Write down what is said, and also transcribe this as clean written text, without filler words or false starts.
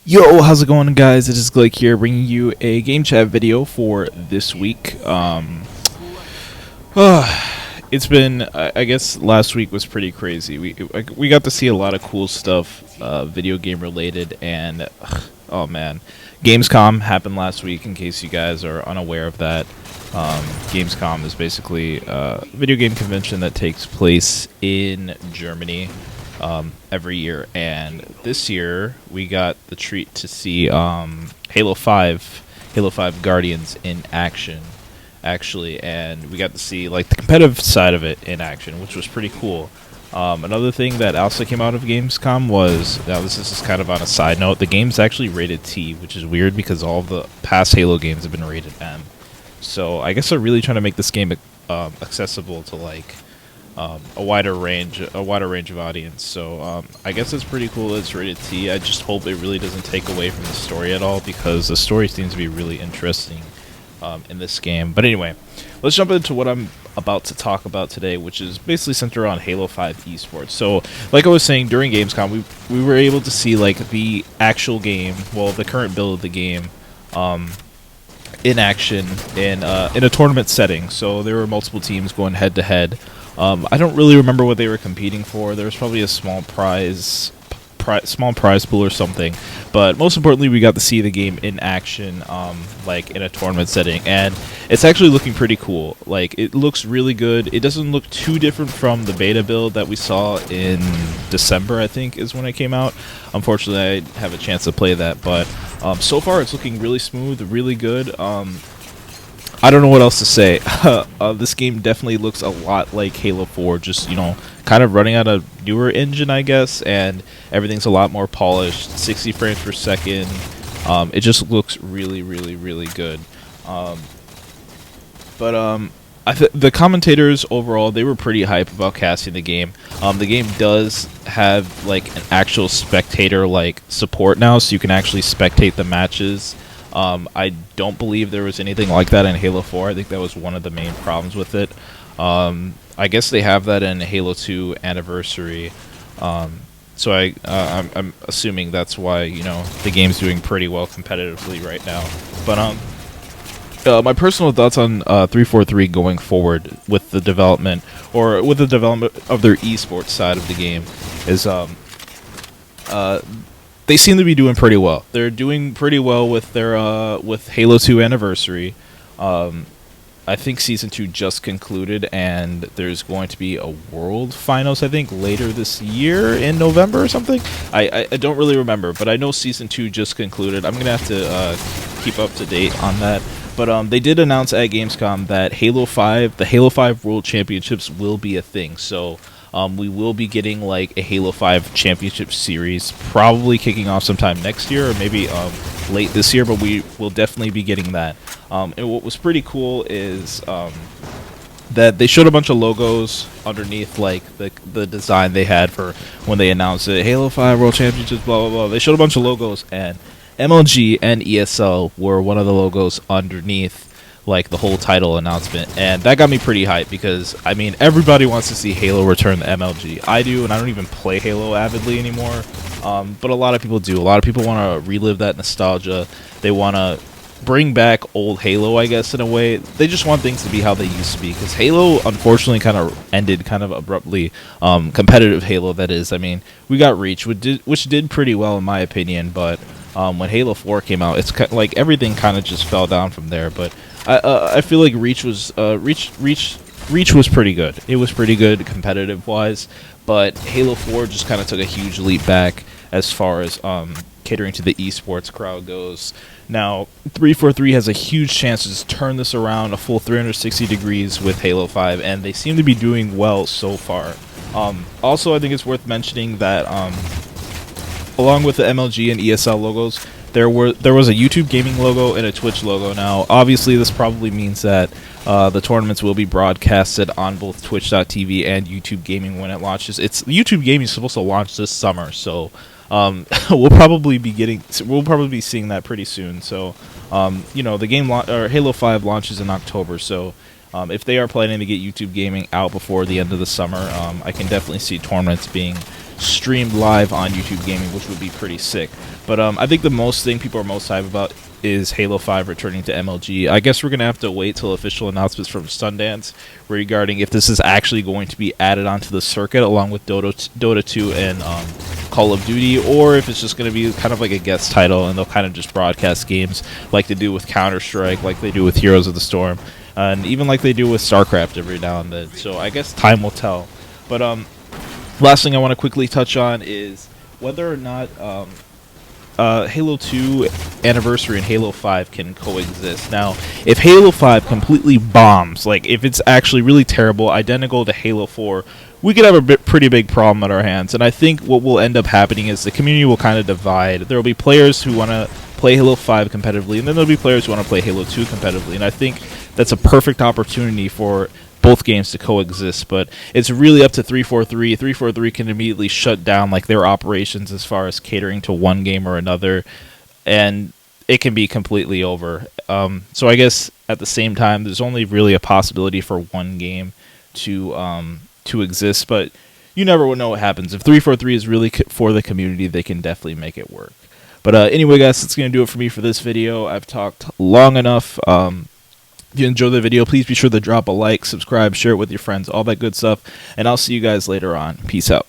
Yo, how's it going, guys? It is Blake here, bringing you a game chat video for this week. It's been, I guess, last week was pretty crazy. We got to see a lot of cool stuff, video game related, and oh man, Gamescom happened last week. In case you guys are unaware of that, Gamescom is basically a video game convention that takes place in Germany. Every year, and this year we got the treat to see Halo 5 Guardians in action, actually, and we got to see like the competitive side of it in action, which was pretty cool. Another thing that also came out of Gamescom was, now this is just kind of on a side note, the game's actually rated T, which is weird because all of the past Halo games have been rated M. So I guess they're really trying to make this game accessible to like a wider range of audience. So I guess it's pretty cool that it's rated T. I just hope it really doesn't take away from the story at all, because the story seems to be really interesting in this game. But anyway, let's jump into what I'm about to talk about today, which is basically centered around Halo 5 eSports. So like I was saying, during Gamescom we were able to see like the actual game, well, the current build of the game, in action in a tournament setting. So there were multiple teams going head to head. I don't really remember what they were competing for. There was probably a small prize pool or something. But most importantly, we got to see the game in action, like in a tournament setting, and it's actually looking pretty cool. Like, it looks really good. It doesn't look too different from the beta build that we saw in December, I think, is when it came out. Unfortunately, I didn't have a chance to play that, but so far it's looking really smooth, really good. I don't know what else to say. This game definitely looks a lot like Halo 4, just, you know, kind of running on a newer engine, I guess, and everything's a lot more polished, 60 frames per second. It just looks really, really, really good. The commentators overall, they were pretty hype about casting the game. The game does have like an actual spectator like support now, so you can actually spectate the matches. I don't believe there was anything like that in Halo 4. I think that was one of the main problems with it. I guess they have that in Halo 2 Anniversary. So I'm assuming that's why, you know, the game's doing pretty well competitively right now. But my personal thoughts on 343 going forward with the development, or with the development of their esports side of the game, is they seem to be doing pretty well. They're doing pretty well with their with Halo 2 Anniversary. I think Season 2 just concluded, and there's going to be a World Finals, I think, later this year in November or something. I don't really remember, but I know Season 2 just concluded. I'm going to have to keep up to date on that. But they did announce at Gamescom that the Halo 5 World Championships will be a thing. So we will be getting like a Halo 5 Championship Series, probably kicking off sometime next year, or maybe late this year, but we will definitely be getting that. And what was pretty cool is that they showed a bunch of logos underneath like the design they had for when they announced it, Halo 5 World Championships, blah, blah, blah. They showed a bunch of logos, and MLG and ESL were one of the logos underneath like the whole title announcement, and that got me pretty hyped, because I mean, everybody wants to see Halo return to MLG. I do, and I don't even play Halo avidly anymore, but a lot of people do. A lot of people want to relive that nostalgia. They want to bring back old Halo, I guess, in a way. They just want things to be how they used to be, because Halo unfortunately kind of ended kind of abruptly. Competitive Halo, that is. I mean, we got Reach, which did pretty well in my opinion, but when Halo 4 came out, it's like everything kind of just fell down from there. But I feel like Reach was pretty good. It was pretty good competitive wise, but Halo 4 just kind of took a huge leap back as far as catering to the esports crowd goes. Now, 343 has a huge chance to just turn this around a full 360 degrees with Halo 5, and they seem to be doing well so far. Also, I think it's worth mentioning that along with the MLG and ESL logos, there was a YouTube Gaming logo and a Twitch logo. Now, obviously, this probably means that the tournaments will be broadcasted on both Twitch.tv and YouTube Gaming when it launches. YouTube Gaming is supposed to launch this summer, so we'll probably be seeing that pretty soon. So, you know, the game or Halo 5 launches in October, so if they are planning to get YouTube Gaming out before the end of the summer, I can definitely see tournaments being streamed live on YouTube Gaming, which would be pretty sick. But I think the most thing people are most hyped about is Halo 5 returning to MLG. I guess we're going to have to wait till official announcements from Sundance regarding if this is actually going to be added onto the circuit along with Dota 2 and Call of Duty, or if it's just going to be kind of like a guest title and they'll kind of just broadcast games like they do with Counter-Strike, like they do with Heroes of the Storm, and even like they do with StarCraft every now and then. So I guess time will tell. But last thing I want to quickly touch on is whether or not Halo 2 Anniversary and Halo 5 can coexist. Now, if Halo 5 completely bombs, like if it's actually really terrible, identical to Halo 4, we could have a pretty big problem on our hands. And I think what will end up happening is the community will kind of divide. There will be players who want to play Halo 5 competitively, and then there'll be players who want to play Halo 2 competitively. And I think that's a perfect opportunity for both games to coexist, but it's really up to 343. 343 can immediately shut down like their operations as far as catering to one game or another, and it can be completely over. So I guess at the same time, there's only really a possibility for one game to exist, but you never would know what happens. If 343 is really for the community, they can definitely make it work. But anyway, guys, that's going to do it for me for this video. I've talked long enough. If you enjoyed the video, please be sure to drop a like, subscribe, share it with your friends, all that good stuff, and I'll see you guys later on. Peace out.